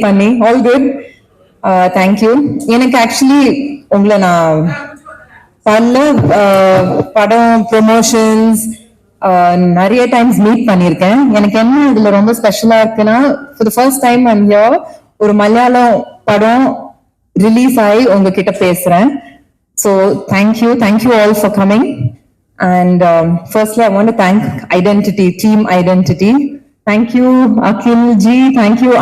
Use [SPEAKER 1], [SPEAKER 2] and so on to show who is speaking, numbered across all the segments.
[SPEAKER 1] பண்ணி all good. Thank you. எனக்கு actually உங்களை நான் பல படம் ப்ரொமோஷன்ஸ் நிறைய டைம்ஸ் மீட் பண்ணியிருக்கேன். எனக்கு என்ன இதுல ரொம்ப ஸ்பெஷலா இருக்குன்னா, for the first time I'm here ஒரு மலையாளம் படம் ரிலீஸ் ஆகி உங்ககிட்ட பேசுறேன். So thank you all for coming. And firstly, I want to thank Identity, Team Identity. Thank you, Akhil ji. Thank you.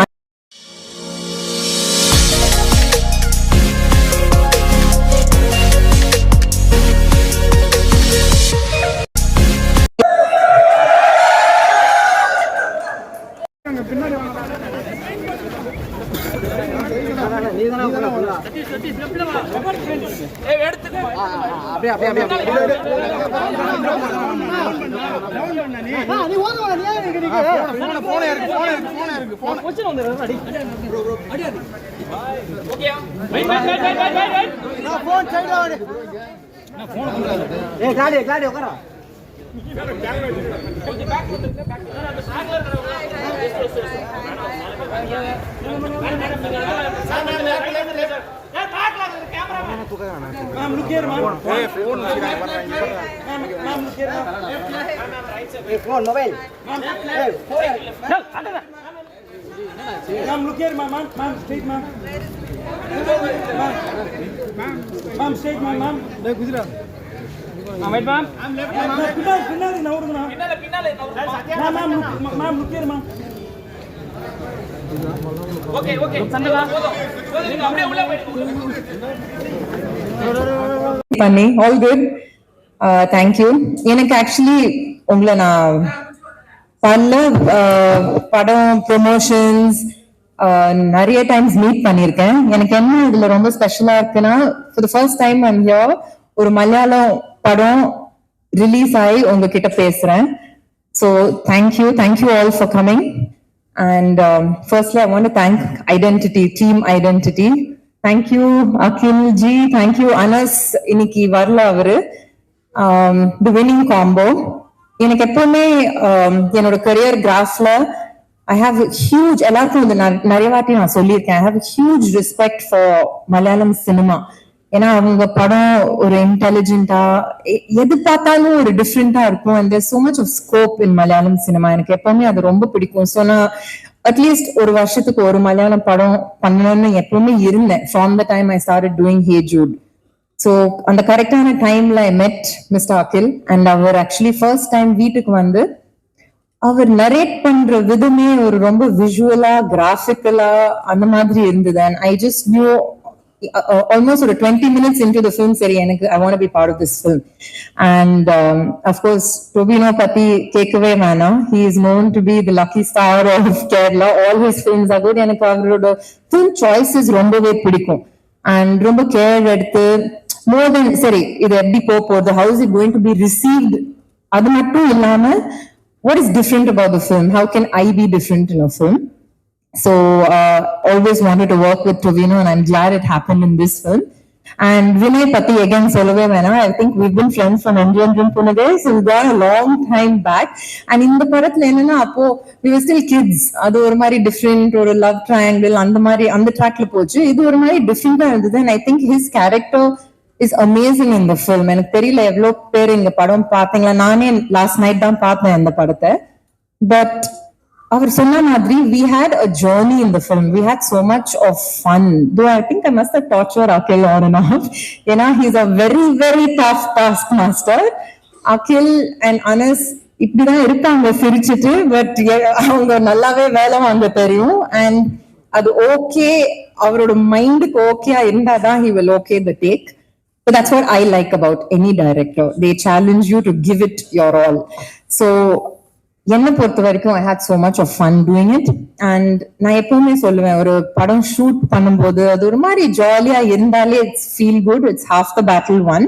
[SPEAKER 2] Phone, mobile. Hey, phone. Ma'am, look here, ma'am. Ma'am, straight, ma'am. Ma'am, straight, ma'am. Hey, Gujarat. Wait, ma'am. I'm left, ma'am. Pinnale, now, ma'am, look here, ma'am. Okay.
[SPEAKER 1] பண்ணி all good. Thank you. எனக்கு actually உங்களை நான் பல படம் promotions நிறைய times meet பண்ணியிருக்கேன். எனக்கு என்ன இதுல ரொம்ப ஸ்பெஷலா இருக்குன்னா, for the first time I'm here ஒரு மலையாளம் படம் ரிலீஸ் ஆகி உங்ககிட்ட பேசுறேன். So thank you all for coming. And firstly, I want to thank Identity, Team Identity. Thank you, Akhil ji. Thank you, Anas. இன்னைக்கு வரல அவரு. The winning combo. எனக்கு எப்பவுமே என்னோட கரியர் கிராஃப்ல ஐ ஹாவ் ஹியூஜ், எல்லாருக்கும் வந்து நிறைய வாட்டி நான் சொல்லியிருக்கேன், I have huge respect for Malayalam cinema. ஏன்னா அவங்க படம் ஒரு இன்டெலிஜென்டா, எது பார்த்தாலும் ஒரு டிஃப்ரெண்டா இருக்கும். And there so much of scope in Malayalam cinema. எனக்கு எப்பவுமே அது ரொம்ப பிடிக்கும். ஸோ நான் அட்லீஸ்ட் ஒரு வருஷத்துக்கு ஒரு மலையாளம் படம் பண்ணணும்னு எப்பவுமே இருந்தேன். From the time I started doing hey Jude. So அந்த கரெக்டான டைம்ல I met mister Akhil. And அவர் ஆக்சுவலி ஃபர்ஸ்ட் டைம் வீட்டுக்கு வந்து அவர் நரேட் பண்ற விதமே ஒரு ரொம்ப விஷுவலா கிராஃபிக்கலா அந்த மாதிரி இருந்தது. And I just new almost 20 minutes into the film, seri enak I want to be part of this film. And of course Tobino patti kekave vana, he is known to be the lucky star of Kerala. All his films are good. enak avaroda film choices rombave pidikum and romba care eduthu more than seri idu eppadi popodhu, how is it going to be received, adu mattum illama what is different about the film, how can I be different in a film. So always wanted to work with Tovino, and I'm glad it happened in this film. And Vinay Patti again solove vena, I think we've been friends from Indian Punage, so we've gone a long time back. And in the padathla enna appo we were still kids, adu or mari different, or a love triangle and the track la pochu, idu or mari different ah irundhu. And I think his character is amazing in the film. எனக்கு தெரியல எவ்வளோ பேர் இந்த படம் பார்த்தீங்களா, நானே last night தான் பார்த்தேன் இந்த படத்தை. பட் அவர் சொன்ன மாதிரி we had a journey in the film, we had so much of fun, though I think I must have tortured Akhil on and off. ஏன்னா he's a very very tough taskmaster. Akhil and Anas இப்படிதான் இருப்பாங்க சிரிச்சிட்டு, but அவங்க நல்லாவே வேலை வாங்க தெரியும். And அது ஓகே, அவரோட மைண்டுக்கு ஓகேயா இருந்தாதான் he will okay the take. But that's what I like about any director, they challenge you to give it your all. So என்னை பொறுத்த வரைக்கும் I had so much of fun doing it. And நான் எப்பவுமே சொல்லுவேன், ஒரு படம் shoot பண்ணும்போது அது ஒரு மாதிரி ஜாலியா இருந்தாலே it's feel good, it's half the battle won.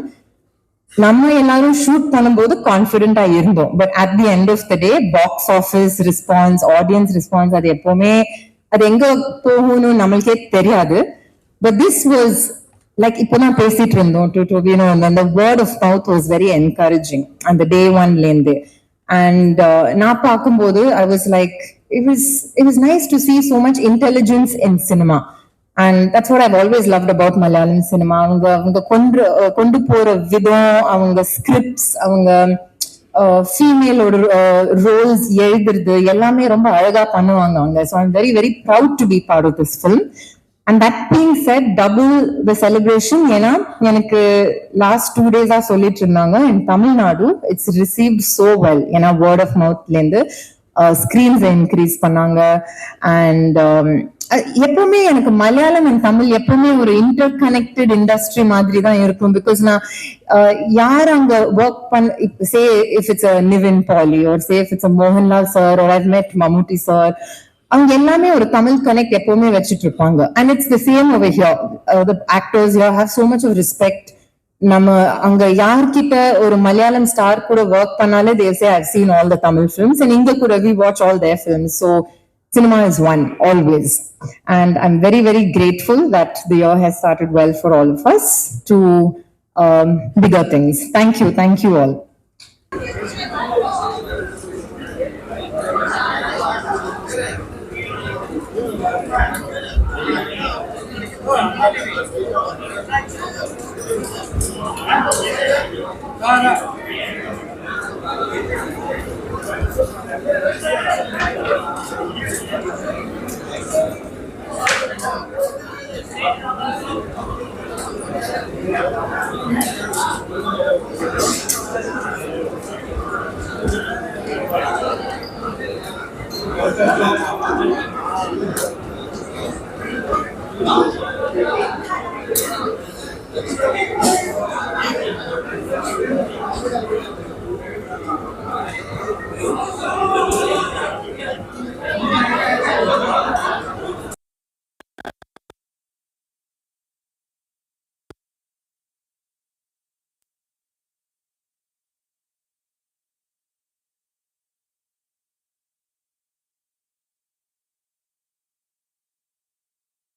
[SPEAKER 1] நம்ம எல்லாரும் ஷூட் பண்ணும்போது கான்ஃபிடென்டா இருந்தோம், but at the end of the day box office response, audience response, அது எப்பவுமே அது எங்க போகணும்னு நம்மளுக்கே தெரியாது. பட் திஸ் வாஸ் லைக் இப்பதான் பேசிட்டு இருந்தோம் டு Tovino, அந்த word of mouth was very encouraging அந்த டே ஒன்ல இருந்து. அண்ட் நான் பார்க்கும்போது I was like it was nice to see so much intelligence in cinema. And that's what I've always loved about Malayalam cinema. அவங்க கொண்டு போற விதம், அவங்க ஸ்கிரிப்ட்ஸ், அவங்க ஃபீமேலோட ரோல்ஸ் எழுதுறது எல்லாமே ரொம்ப அழகா பண்ணுவாங்க அவங்க. So I'm very very proud to be part of this film. And that being said, double the celebration. ஏன்னா எனக்கு லாஸ்ட் 2 days சொல்லிட்டு இருந்தாங்க, in Tamil Nadu it's received so well. ஏன்னா வேர்ட் ஆஃப் மவுத்ல இருந்து ஸ்கிரீன்ஸ் இன்க்ரீஸ் பண்ணாங்க. அண்ட் எப்பவுமே எனக்கு மலையாளம் அண்ட் தமிழ் எப்பவுமே ஒரு இன்டர் கனெக்டட் இண்டஸ்ட்ரி மாதிரி தான் இருக்கும். பிகாஸ் நான் யார் அங்க ஒர்க் பண்ண, say if it's a Nivin Pauly or say if it's a Mohanlal sir or I've met Mammootty sir, அவங்க எல்லாமே ஒரு தமிழ் கனெக்ட் எப்பவுமே வச்சுட்டு இருப்பாங்க. And it's the same over here. The actors here have so much of respect. நம்ம அங்க யார்கிட்ட ஒரு மலையாளம் ஸ்டார் கூட ஒர்க் பண்ணாலே they say I've seen all the Tamil films, and இங்க கூட we watch all their films. So cinema is one always, and I'm very very grateful that the year has started well for all of us to bigger things. Thank you all.